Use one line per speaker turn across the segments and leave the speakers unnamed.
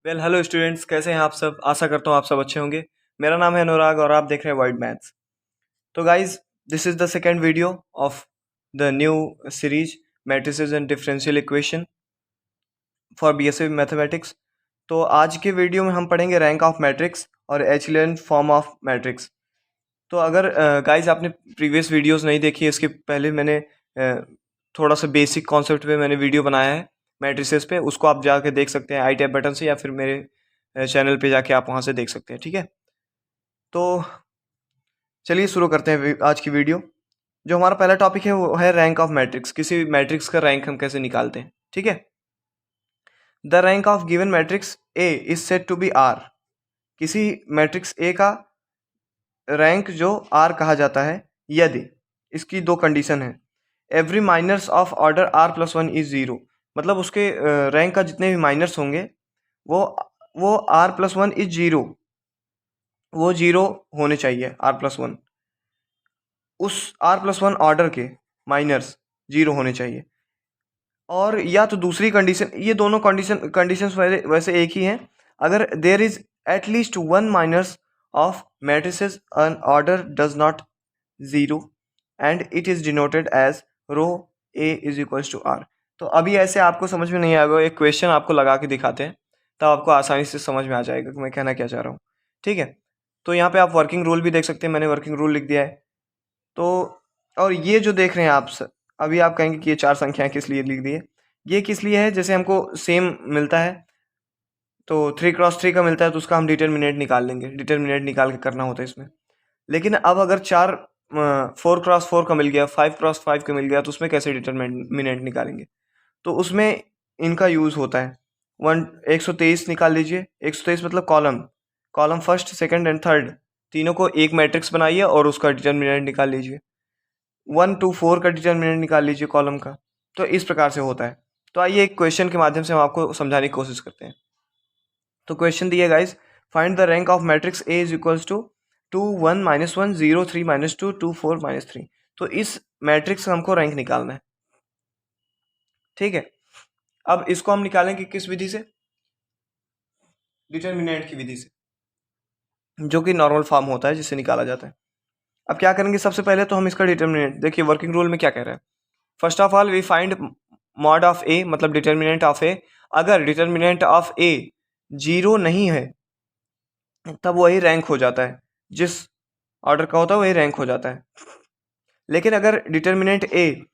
Hello students, कैसे हैं आप सब। आशा करता हूँ आप सब अच्छे होंगे। मेरा नाम है अनुराग और आप देख रहे हैं वाइड मैथ्स। तो guys, this is the second video of the new series matrices and differential equation for BSc mathematics. तो आज के वीडियो में हम पढ़ेंगे रैंक ऑफ मैट्रिक्स और एचेलॉन फॉर्म ऑफ मैट्रिक्स। तो अगर गाइज आपने प्रीवियस वीडियोस नहीं देखी, इसके पहले मैंने थोड़ा सा बेसिक कॉन्सेप्ट पे मैंने वीडियो बनाया है मैट्रिसेस पे, उसको आप जाके देख सकते हैं आई टैब बटन से, या फिर मेरे चैनल पे जाके आप वहाँ से देख सकते हैं। ठीक है, तो चलिए शुरू करते हैं आज की वीडियो। जो हमारा पहला टॉपिक है वो है रैंक ऑफ मैट्रिक्स। किसी मैट्रिक्स का रैंक हम कैसे निकालते हैं। ठीक है, the rank of given matrix A is said to be R. किसी मैट्रिक्स ए का रैंक जो आर कहा जाता है यदि इसकी दो कंडीशन है। Every minors of order R plus one is zero. मतलब उसके रैंक का जितने भी माइनर्स होंगे वो वो R plus one is zero, वो जीरो होने चाहिए। आर प्लस वन, उस आर प्लस वन ऑर्डर के माइनर्स जीरो होने चाहिए। और या तो दूसरी कंडीशन, ये दोनों कंडीशंस वैसे एक ही हैं। अगर there is at least one minors of matrices an order does not zero and it is denoted as rho A is equals to R. तो अभी ऐसे आपको समझ में नहीं आएगा, एक क्वेश्चन आपको लगा के दिखाते हैं तब आपको आसानी से समझ में आ जाएगा कि मैं कहना क्या चाह रहा हूँ। ठीक है, तो यहाँ पे आप वर्किंग रूल भी देख सकते हैं, मैंने वर्किंग रूल लिख दिया है। तो और ये जो देख रहे हैं आप अभी आप कहेंगे कि ये चार संख्याएं किस लिए लिख दी है। ये किस लिए है, जैसे हमको सेम मिलता है तो 3x3 का मिलता है तो उसका हम डिटरमिनेंट निकाल लेंगे, डिटरमिनेंट निकाल के करना होता है इसमें। लेकिन अब अगर 4x4 का मिल गया, 5x5 का मिल गया, तो उसमें कैसे डिटरमिनेंट निकालेंगे। तो उसमें इनका यूज़ होता है। 123 निकाल लीजिए। 123 मतलब column, column first second and third तीनों को एक मैट्रिक्स बनाइए और उसका डिटरमिनेंट निकाल लीजिए। 1 2 4 का डिटरमिनेंट निकाल लीजिए कॉलम का। तो इस प्रकार से होता है। तो आइए एक क्वेश्चन के माध्यम से हम आपको समझाने की कोशिश करते हैं। तो क्वेश्चन दिया guys, find the rank of matrix A is equals to 2 1 -1 0 3 -2 2 4 -3। तो इस मैट्रिक्स का हमको रैंक निकालना है। ठीक है, अब इसको हम निकालेंगे किस विधि से, डिटरमिनेंट की विधि से, जो कि नॉर्मल फॉर्म होता है जिससे निकाला जाता है। अब क्या करेंगे, सबसे पहले तो हम इसका डिटरमिनेंट देखिए, वर्किंग रूल में क्या कह रहा है। First of all we find mod of a, मतलब डिटरमिनेंट ऑफ ए। अगर डिटरमिनेंट ऑफ ए जीरो नहीं है तब वही रैंक हो जाता है, जिस ऑर्डर का होता है वही रैंक हो जाता है। लेकिन अगर डिटरमिनेंट ए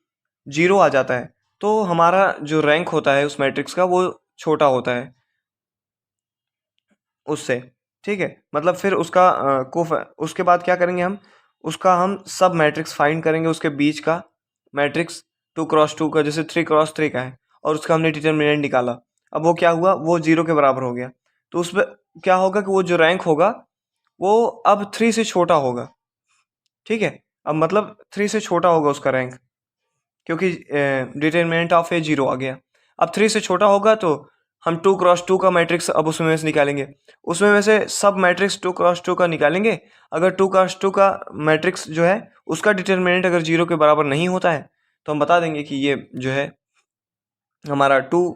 जीरो आ जाता है तो हमारा जो रैंक होता है उस मैट्रिक्स का वो छोटा होता है उससे। ठीक है, मतलब फिर उसका उसके बाद क्या करेंगे, हम उसका हम सब मैट्रिक्स फाइंड करेंगे, उसके बीच का मैट्रिक्स 2x2 का, जैसे 3x3 का है, और उसका हमने डिटरमिनेंट निकाला। अब वो क्या हुआ, वो जीरो के बराबर हो गया। तो उसमें क्या होगा कि वो जो रैंक होगा वो अब 3 से छोटा होगा। ठीक है, अब मतलब 3 से छोटा होगा उसका रैंक, क्योंकि डिटरमिनेंट ऑफ ए जीरो आ गया। अब 3 से छोटा होगा तो हम 2x2 का मैट्रिक्स अब उसमें से निकालेंगे। उसमें में से सब मैट्रिक्स 2x2 का निकालेंगे। अगर 2x2 का मैट्रिक्स जो है उसका डिटरमिनेंट अगर जीरो के बराबर नहीं होता है तो हम बता देंगे कि ये जो है हमारा 2,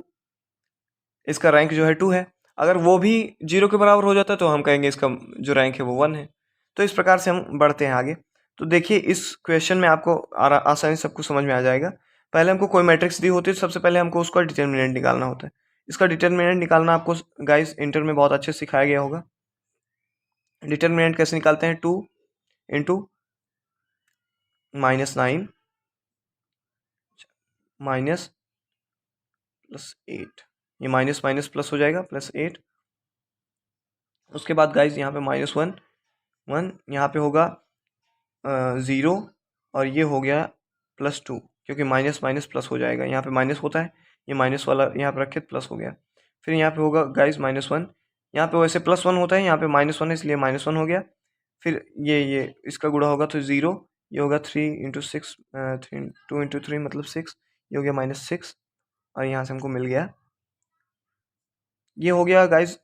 इसका रैंक जो है 2 है। अगर वो भी जीरो के बराबर हो जाता है तो हम कहेंगे इसका जो रैंक है वो 1 है। तो इस प्रकार से हम बढ़ते हैं आगे। तो देखिए इस क्वेश्चन में आपको आसानी से सब कुछ समझ में आ जाएगा। पहले हमको कोई मैट्रिक्स दी होती है, सबसे पहले हमको उसका डिटरमिनेंट निकालना होता है। इसका डिटरमिनेंट निकालना आपको गाइस इंटर में बहुत अच्छे से सिखाया गया होगा। डिटरमिनेंट कैसे निकालते हैं, 2 इंटू -9 माइनस +8, ये माइनस माइनस प्लस हो जाएगा, +8। उसके बाद गाइस यहाँ पे -1 यहाँ पे होगा 0, और ये हो गया +2, क्योंकि माइनस माइनस प्लस हो जाएगा। यहाँ पे माइनस होता है, ये माइनस वाला यहाँ पे रखे प्लस हो गया। फिर यहाँ पे होगा गाइस -1, यहाँ पे वैसे +1 होता है, यहाँ पे -1 है इसलिए -1 हो गया। फिर ये इसका गुणा होगा तो 0, ये होगा 3 × 6, 2 × 3 मतलब 6, ये हो गया -6, और यहाँ से हमको मिल गया, ये हो गया गाइस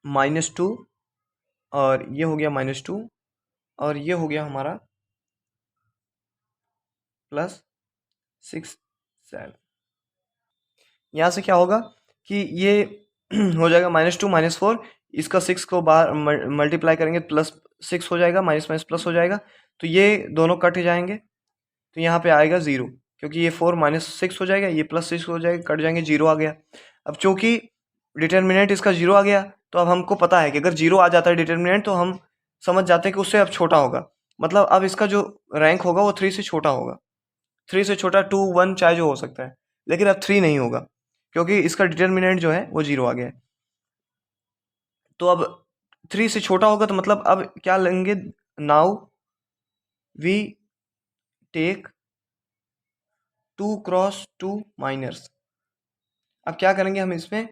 -2, और ये हो गया -2, और ये हो गया हमारा +6 7। यहाँ से क्या होगा कि ये हो जाएगा -2 -4, इसका 6 को बाहर मल्टीप्लाई करेंगे प्लस 6 हो जाएगा, माइनस माइनस प्लस हो जाएगा, तो ये दोनों कट जाएंगे, तो यहाँ पे आएगा 0, क्योंकि ये 4 -6 हो जाएगा, ये +6 हो जाएगा, कट जाएंगे, 0 आ गया। अब चूंकि डिटर्मिनेंट इसका 0 आ गया, तो अब हमको पता है कि अगर 0 आ जाता है डिटर्मिनेंट, तो हम समझ जाते हैं कि उससे अब छोटा होगा, मतलब अब इसका जो रैंक होगा वो 3 से छोटा होगा। 3 से छोटा 2, 1 चाहे जो हो सकता है, लेकिन अब 3 नहीं होगा, क्योंकि इसका डिटर्मिनेंट जो है वो 0 आ गया है। तो अब 3 से छोटा होगा, तो मतलब अब क्या लेंगे, now we take 2 cross 2 minors. अब क्या करेंगे हम इसमें,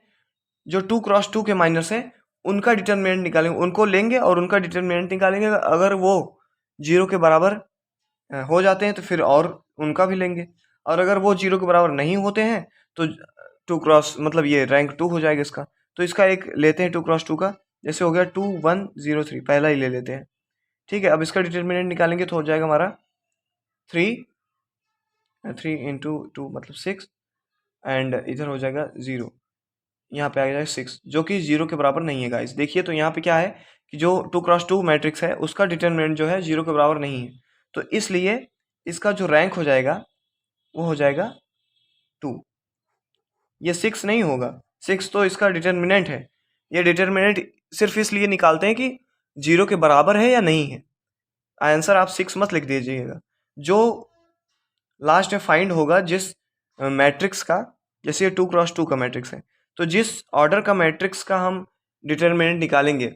जो 2 क्रॉस 2 के माइनर्स हैं उनका डिटर्मिनेंट निकालेंगे, उनको लेंगे और उनका डिटर्मिनेंट निकालेंगे। अगर वो 0 के बराबर हो जाते हैं तो फिर और उनका भी लेंगे, और अगर वो 0 के बराबर नहीं होते हैं तो 2 क्रॉस मतलब ये रैंक 2 हो जाएगा इसका। तो इसका एक लेते हैं 2 क्रॉस 2 का, जैसे हो गया 2 1 0 3, पहला ही ले लेते हैं, ठीक है। अब इसका डिटर्मिनेंट निकालेंगे तो हो जाएगा हमारा 3 इंटू 2 मतलब 6, एंड इधर हो जाएगा 0, यहाँ पे आ जाएगा 6, जो कि 0 के बराबर नहीं है गाइस। देखिए तो यहाँ पे क्या है कि जो 2 क्रॉस 2 मैट्रिक्स है उसका डिटर्मिनेंट जो है 0 के बराबर नहीं है, तो इसलिए इसका जो रैंक हो जाएगा वो हो जाएगा 2। ये 6 नहीं होगा, 6 तो इसका डिटर्मिनेंट है। ये डिटर्मिनेंट सिर्फ इसलिए निकालते हैं कि 0 के बराबर है या नहीं है। आंसर आप 6 मत लिख दीजिएगा, जो लास्ट में फाइंड होगा जिस मैट्रिक्स का, जैसे ये 2 क्रॉस 2 का मैट्रिक्स है, तो जिस ऑर्डर का मैट्रिक्स का हम डिटर्मिनेंट निकालेंगे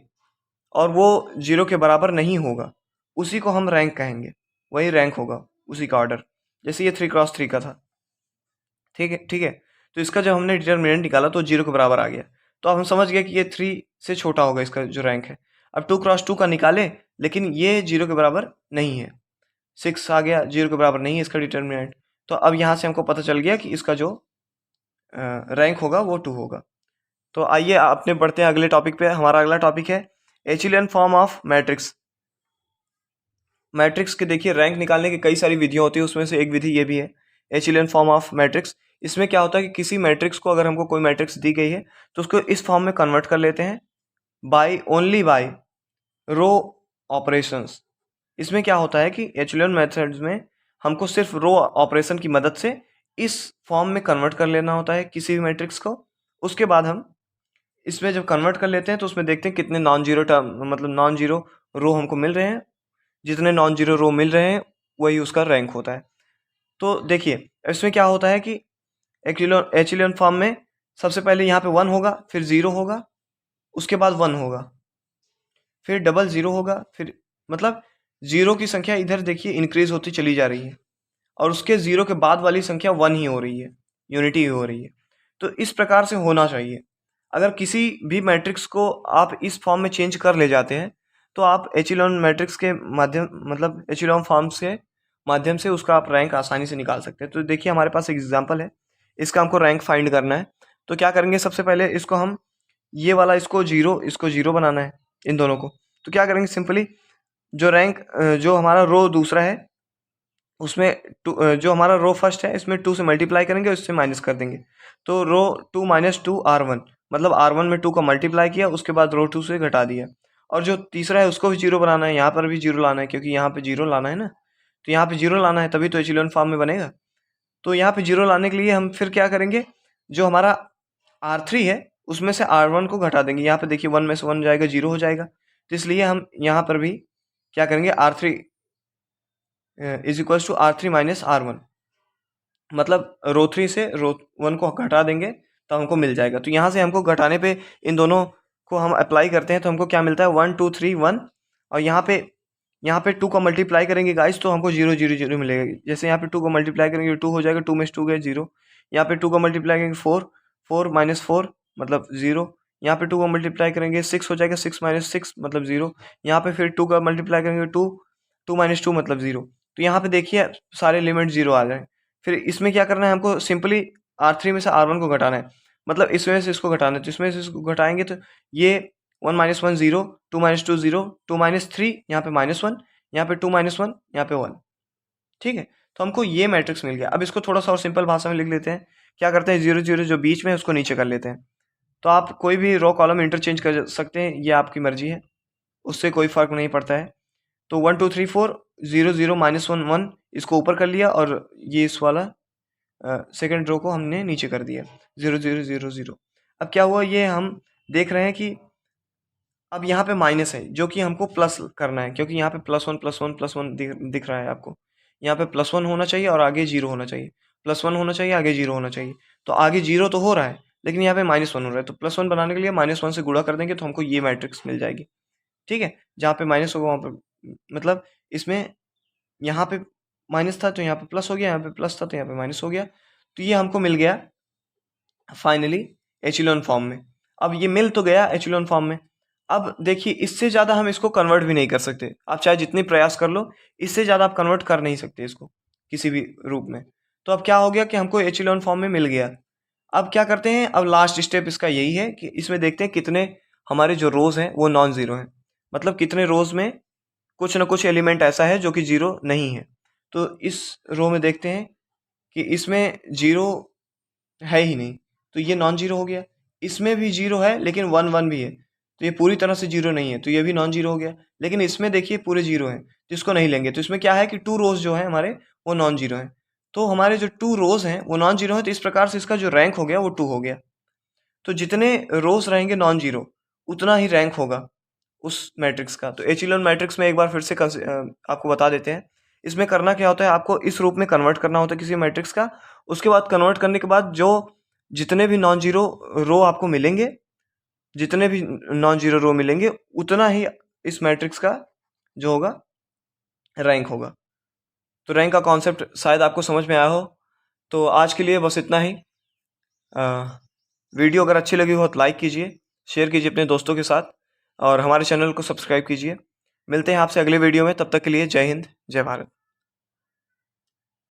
और वो 0 के बराबर नहीं होगा, उसी को हम रैंक कहेंगे, वही रैंक होगा उसी का ऑर्डर। जैसे ये 3 क्रॉस 3 का था, ठीक है ठीक है। तो इसका जब हमने डिटर्मिनेंट निकाला तो 0 के बराबर आ गया, तो अब हम समझ गए कि ये 3 से छोटा होगा इसका जो रैंक है। अब 2 क्रॉस 2 का निकाले, लेकिन ये 0 के बराबर नहीं है, 6 आ गया, 0 के बराबर नहीं है इसका डिटर्मिनेंट। तो अब यहाँ से हमको पता चल गया कि इसका जो रैंक होगा वो 2 होगा। तो आइए अपने बढ़ते हैं अगले टॉपिक पे। हमारा अगला टॉपिक है एचिलियन फॉर्म ऑफ मैट्रिक्स। मैट्रिक्स के देखिए रैंक निकालने की कई सारी विधियाँ होती है, उसमें से एक विधि ये भी है एचिलियन फॉर्म ऑफ मैट्रिक्स। इसमें क्या होता है कि किसी मैट्रिक्स को, अगर हमको कोई मैट्रिक्स दी गई है तो उसको इस फॉर्म में कन्वर्ट कर लेते हैं ओनली बाय रो ऑपरेशंस। इसमें क्या होता है कि एचलियन मेथड्स में हमको सिर्फ रो ऑपरेशन की मदद से इस फॉर्म में कन्वर्ट कर लेना होता है किसी भी मैट्रिक्स को। उसके बाद हम इसमें जब कन्वर्ट कर लेते हैं तो उसमें देखते हैं कितने नॉन जीरो टर्म मतलब नॉन जीरो रो हमको मिल रहे हैं। जितने नॉन जीरो रो मिल रहे हैं वही उसका रैंक होता है। तो देखिए इसमें क्या होता है कि एचलियन फॉर्म में सबसे पहले यहाँ पे 1 होगा, फिर 0 होगा, उसके बाद 1 होगा, फिर डबल 0 होगा, फिर मतलब 0 की संख्या इधर देखिए इंक्रीज होती चली जा रही है, और उसके 0 के बाद वाली संख्या 1 ही हो रही है, यूनिटी ही हो रही है। तो इस प्रकार से होना चाहिए। अगर किसी भी मैट्रिक्स को आप इस फॉर्म में चेंज कर ले जाते हैं तो आप एचिलॉन मैट्रिक्स के माध्यम मतलब एचिलॉन फॉर्म्स के माध्यम से उसका आप रैंक आसानी से निकाल सकते हैं। तो देखिए हमारे पास एक एग्जांपल है, इसका हमको रैंक फाइंड करना है। तो क्या करेंगे, सबसे पहले इसको हम ये वाला इसको 0 बनाना है इन दोनों को। तो क्या करेंगे, सिंपली जो रैंक जो हमारा रो दूसरा है उसमें जो हमारा रो फर्स्ट है इसमें 2 से मल्टीप्लाई करेंगे और इससे माइनस कर देंगे। तो रो 2 माइनस 2 R1 मतलब R1 में 2 का मल्टीप्लाई किया, उसके बाद रो 2 से घटा दिया। और जो तीसरा है उसको भी 0 बनाना है, यहाँ पर भी 0 लाना है, क्योंकि यहाँ पे 0 लाना है ना, तो यहाँ पे 0 लाना है तभी तो एचिलियन फॉर्म में बनेगा। तो यहाँ पे 0 लाने के लिए हम फिर क्या करेंगे, जो हमारा R3 है उसमें से R1 को घटा देंगे। यहाँ पे देखिए 1 में से 1 जाएगा, 0 हो जाएगा। तो इसलिए हम यहाँ पर भी क्या करेंगे, R3 is equals to R3 minus R1, मतलब रो 3 से रो 1 को घटा देंगे तो हमको मिल जाएगा। तो यहाँ से हमको घटाने पे इन दोनों को हम अप्लाई करते हैं तो हमको क्या मिलता है 1 2 3 1, और यहाँ पे 2 का मल्टीप्लाई करेंगे गाइस तो हमको 0 0 0 मिलेगा। जैसे यहाँ पे 2 का मल्टीप्लाई करेंगे 2 हो जाएगा, 2 में से 2 गए 0। यहाँ पे 2 का मल्टीप्लाई करेंगे 4 4 माइनस 4 मतलब 0। यहाँ पे 2 का मल्टीप्लाई करेंगे 6 हो जाएगा, 6 माइनस 6 मतलब 0। यहाँ पे फिर 2 का मल्टीप्लाई करेंगे 2 2 माइनस 2 मतलब 0। तो यहाँ पे देखिए सारे एलिमेंट 0 आ जाए। फिर इसमें क्या करना है, हमको सिंपली R3 में से R1 को घटाना है, मतलब इसमें से इसको घटाना है। तो इसमें से इसको घटाएंगे तो ये 1 माइनस 1 0, 2 माइनस 2 0, 2 माइनस 3 यहाँ पे -1, यहाँ पे 2 माइनस 1 यहाँ पे 1, ठीक है। तो हमको ये मैट्रिक्स मिल गया। अब इसको थोड़ा सा और सिंपल भाषा में लिख लेते हैं। क्या करते हैं, 0 0 जो बीच में है उसको नीचे कर लेते हैं। तो आप कोई भी रो कॉलम इंटरचेंज कर सकते हैं, ये आपकी मर्जी है, उससे कोई फ़र्क नहीं पड़ता है। तो 1 2 3 4 0 0 -1 1 इसको ऊपर कर लिया और ये इस वाला सेकंड रो को हमने नीचे कर दिया 0 0 0 0। अब क्या हुआ, ये हम देख रहे हैं कि अब यहाँ पे माइनस है जो कि हमको प्लस करना है, क्योंकि यहाँ पे +1 +1 +1 दिख रहा है आपको। यहाँ पे +1 होना चाहिए और आगे 0 होना चाहिए, +1 होना चाहिए, आगे 0 होना चाहिए। तो आगे 0 तो हो रहा है, लेकिन यहाँ पे -1 हो रहा है, तो +1 बनाने के लिए -1 से गुणा कर देंगे तो हमको ये मैट्रिक्स मिल जाएगी। ठीक है? जहाँ पे माइनस होगा वहाँ पे मतलब इसमें यहाँ पे माइनस था तो यहाँ पे प्लस हो गया, यहाँ पे प्लस था तो यहाँ पे माइनस हो गया। तो ये हमको मिल गया फाइनली एचिलॉन फॉर्म में। अब ये मिल तो गया एचिलॉन फॉर्म में। अब देखिए इससे ज़्यादा हम इसको कन्वर्ट भी नहीं कर सकते, आप चाहे जितनी प्रयास कर लो, इससे ज़्यादा आप कन्वर्ट कर नहीं सकते इसको किसी भी रूप में। तो अब क्या हो गया कि हमको एचिलॉन फॉर्म में मिल गया। अब क्या करते हैं, अब लास्ट स्टेप इसका यही है कि इसमें देखते हैं कितने हमारे जो रोज़ हैं वो नॉन ज़ीरो हैं, मतलब कितने रोज़ में कुछ ना कुछ एलिमेंट ऐसा है जो कि ज़ीरो नहीं है। तो इस रो में देखते हैं कि इसमें ज़ीरो है ही नहीं, तो ये नॉन ज़ीरो हो गया। इसमें भी ज़ीरो है लेकिन 1 1 भी है, तो ये पूरी तरह से ज़ीरो नहीं है, तो ये भी नॉन ज़ीरो हो गया। लेकिन इसमें देखिए पूरे ज़ीरो हैं, तो इसको नहीं लेंगे। तो इसमें क्या है कि 2 रोज़ जो हैं हमारे वो नॉन ज़ीरो हैं। तो हमारे जो 2 रोज़ हैं वो नॉन ज़ीरो हैं, तो इस प्रकार से इसका जो रैंक हो गया वो 2 हो गया। तो जितने रोज़ रहेंगे नॉन ज़ीरो उतना ही रैंक होगा उस मैट्रिक्स का। तो एचिलॉन मैट्रिक्स में एक बार फिर से आपको बता देते हैं। इसमें करना क्या होता है, आपको इस रूप में कन्वर्ट करना होता है किसी मैट्रिक्स का। उसके बाद कन्वर्ट करने के बाद जो जितने भी नॉन ज़ीरो रो आपको मिलेंगे, जितने भी नॉन ज़ीरो रो मिलेंगे, उतना ही इस मैट्रिक्स का जो होगा रैंक होगा। तो रैंक का कॉन्सेप्ट शायद आपको समझ में आया हो। तो आज के लिए बस इतना ही। वीडियो अगर अच्छी लगी हो तो लाइक कीजिए, शेयर कीजिए अपने दोस्तों के साथ और हमारे चैनल को सब्सक्राइब कीजिए। मिलते हैं आपसे अगले वीडियो में, तब तक के लिए जय हिंद, जय भारत।